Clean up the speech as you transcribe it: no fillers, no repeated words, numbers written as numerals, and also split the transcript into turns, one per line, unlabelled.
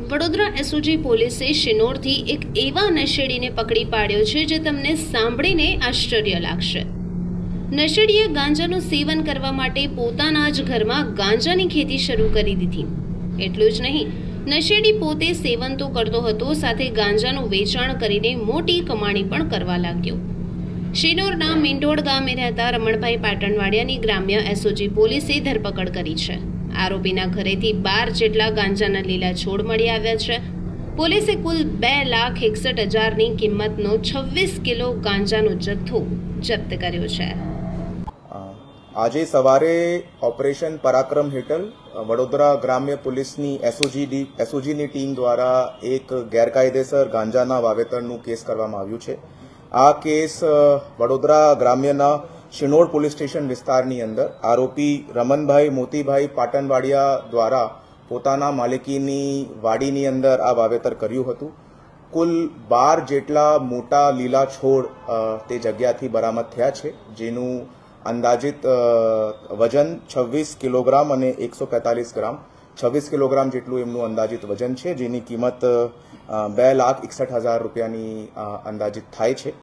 Vadodara SOG પોલીસે શિનોરથી એક એવા નશેડીને પકડી પાડ્યો છે જે તમને સાંભળીને આશ્ચર્ય લાગશે। નશેડીએ ગાંજાનું સેવન કરવા માટે પોતાના જ ઘરમાં ગાંજાની ખેતી શરૂ કરી દીધી। એટલું જ નહીં, નશેડી પોતે સેવન તો કરતો હતો, સાથે ગાંજાનું વેચાણ કરીને મોટી કમાણી પણ કરવા લાગ્યો। શિનોરના મીંડોળ ગામે રહેતા રમણભાઈ પાટણવાડિયાની ગ્રામ્ય એસઓજી પોલીસે ધરપકડ કરી છે। આરોપીના ઘરેથી 12 જેટલા ગાંજાના લીલા છોડ મળી આવ્યા છે। પોલીસે કુલ 2,61,000ની કિંમતનો 26 કિલો ગાંજાનો જથ્થો જપ્ત કર્યો છે।
આજે સવારે ઓપરેશન પરાક્રમ હેઠળ વડોદરા ગ્રામ્ય પોલીસની એસઓજીની ટીમ દ્વારા એક ગેરકાયદેસર ગાંજાના વાવેતરનું કેસ કરવામાં આવ્યું છે। આ કેસ વડોદરા ગ્રામ્યના શિનોર પોલીસ સ્ટેશન વિસ્તારની અંદર આરોપી રમણભાઈ મોતીભાઈ પાટણવાડિયા દ્વારા પોતાના માલિકીની વાડીની અંદર આ વાવેતર કર્યું હતું। કુલ 12 જેટલા મોટા લીલા છોડ તે જગ્યાથી બરામદ થયા છે, જેનું અંદાજિત વજન 26 કિલોગ્રામ અને 145 ગ્રામ 26 કિલોગ્રામ જેટલું એમનું અંદાજિત વજન છે, જેની કિંમત 2,61,000 રૂપિયાની અંદાજિત થાય છે।